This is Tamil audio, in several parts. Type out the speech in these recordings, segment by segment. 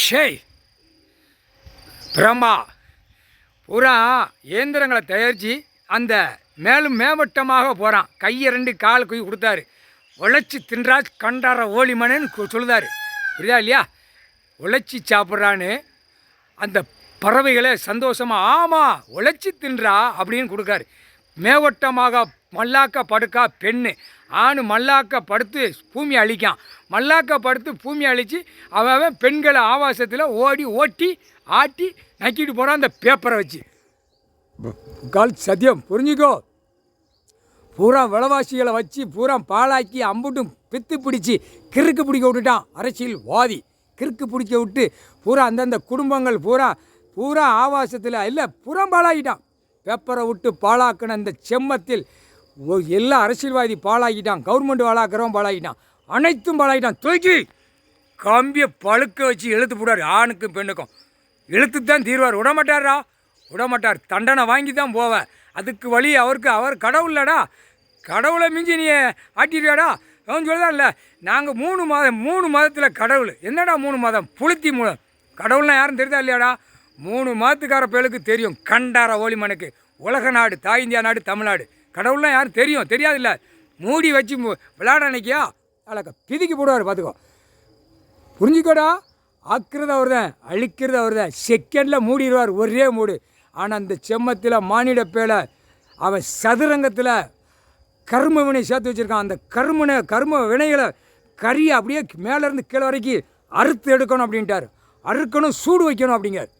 ஷேய் பிரம்மா பூரா இயந்திரங்களை தயாரித்து அந்த மேலும் மேவட்டமாக போகிறான். கையை 2 கால் குய் கொடுத்தாரு. உழைச்சி தின்றா கண்டார ஓலிமனன்னு சொல்லுதார். புரியுதா இல்லையா? உழைச்சி சாப்பிட்றான்னு அந்த பறவைகளை சந்தோஷமாக ஆமாம் உழைச்சி தின்றா அப்படின்னு கொடுக்காரு. மேவட்டமாக மல்லாக்க படுக்கா பெண்ணு, ஆண் மல்லாக்க படுத்து பூமி அழிக்கான். மல்லாக்க படுத்து பூமி அழித்து அவன் பெண்களை ஆவாசத்தில் ஓட்டி ஆட்டி நக்கிட்டு போகிறான் அந்த பேப்பரை வச்சு. கால் சத்தியம் புரிஞ்சுக்கோ. பூரா விலைவாசிகளை வச்சு பூரா பாலாக்கி அம்புட்டும் பித்து பிடிச்சி கிறுக்கு பிடிக்க விட்டுட்டான் அரசியல்வாதி. கிறுக்கு பிடிக்க விட்டு பூரா அந்தந்த குடும்பங்கள் பூரா ஆவாசத்தில் இல்லை பூரா பாலாகிட்டான். பேப்பரை விட்டு பாலாக்கின அந்த செம்மத்தில் எல்லா அரசியல்வாதி பாலாகிட்டான். கவர்மெண்ட் பாலாக்கிறவன் பாலாகிட்டான். அனைத்தும் பாலாகிட்டான். தூக்கி கம்பியை பழுக்க வச்சு இழுத்து போடுவார். ஆணுக்கும் பெண்ணுக்கும் இழுத்து தான் தீர்வார். விடமாட்டார். தண்டனை வாங்கி தான் போவார். அதுக்கு வழி அவர் கடவுளடா. கடவுளை மிஞ்சி நீ ஆட்டிடுவாடா. அவன் சொல்லுதான் இல்லை நாங்கள் 3 மதத்தில் கடவுள். என்னடா 3 மதம்? புளுத்தி மூலம் கடவுள்னா யாரும் தெரியுதா இல்லையாடா? 3 மதத்துக்கார பேருக்கு தெரியும். கண்டார ஓலிமனுக்கு உலக நாடு, தாய் இந்தியா நாடு, தமிழ்நாடு. கடவுள்லாம் யாரும் தெரியாது இல்லை. மூடி வச்சு விளையாட நினைக்கியா அழக பிதிக்கி போடுவார். பார்த்துக்கோ, புரிஞ்சுக்கோடா. ஆக்குறது அவர் தான், அழிக்கிறது அவர் தான். செகண்டில் மூடிடுவார், ஒரே மூடு. ஆனால் அந்த செம்மத்தில் மானிட பேலை அவன் சதுரங்கத்தில் கர்ம வினை சேர்த்து வச்சுருக்கான். அந்த கர்ம வினைகளை கறியை அப்படியே மேலேருந்து கீழே வரைக்கும் அறுத்து எடுக்கணும் அப்படின்ட்டார். அறுக்கணும், சூடு வைக்கணும் அப்படிங்கிறார்.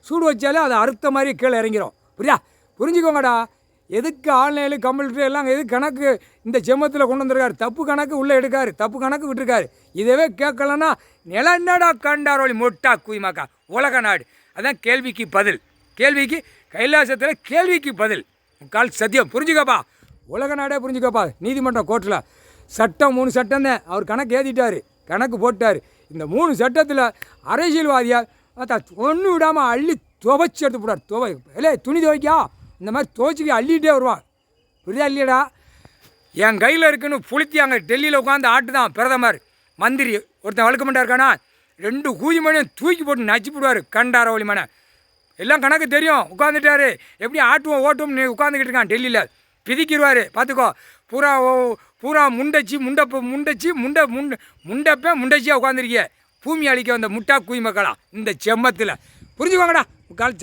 சூடு வச்சாலே அதை அறுத்த மாதிரி கீழே இறங்கிடும். புரிஞ்சுக்கோங்கடா. எதுக்கு ஆன்லைனில் கம்ப்யூட்டர் எல்லாம் எது கணக்கு இந்த செம்மத்தில் கொண்டு வந்திருக்காரு. தப்பு கணக்கு உள்ளே எடுக்காரு, தப்பு கணக்கு விட்டுருக்காரு. இதவே கேட்கலன்னா நிலநடா கண்டாரோலி மொட்டா குய்மாக்கா உலக நாடு. அதான் கேள்விக்கு பதில். கேள்விக்கு கைலாசத்தில் கேள்விக்கு பதில். கால் சத்தியம் புரிஞ்சுக்கப்பா. உலக நாடே புரிஞ்சுக்கப்பா. நீதிமன்றம் கோர்ட்டில் சட்டம் 3 சட்டம் தான் அவர் கணக்கு ஏற்றிட்டார், கணக்கு போட்டார். இந்த 3 சட்டத்தில் அரசியல்வாதியாக ஒன்று விடாமல் அள்ளி துவைச்சி எடுத்து போட்டார். துணி துவைக்கா இந்த மாதிரி துவைச்சிக்கு அள்ளிகிட்டே வருவான். புரியுதா இல்லையடா? என் கையில் இருக்குன்னு புளுத்தி அங்கே டெல்லியில் உட்காந்து ஆட்டு தான் பிரதமர் மந்திரி ஒருத்தன் வழக்கமெண்டா இருக்கானா 2 கூதி மணியும் தூக்கி போட்டு நச்சு போடுவார். கண்டார ஒளி மனை எல்லாம் கணக்கு தெரியும். உட்காந்துட்டாரு. எப்படி ஆட்டுவோம் ஓட்டுவோம் நீ உட்காந்துக்கிட்டு இருக்கான் டெல்லியில். பிதிக்கிடுவார். பார்த்துக்கோ. பூரா முண்டச்சியாக உட்காந்துருக்கிய பூமி அழிக்க வந்த முட்டா குய் மக்களா இந்த செம்மத்தில். புரிஞ்சுக்கோங்கடா. கால்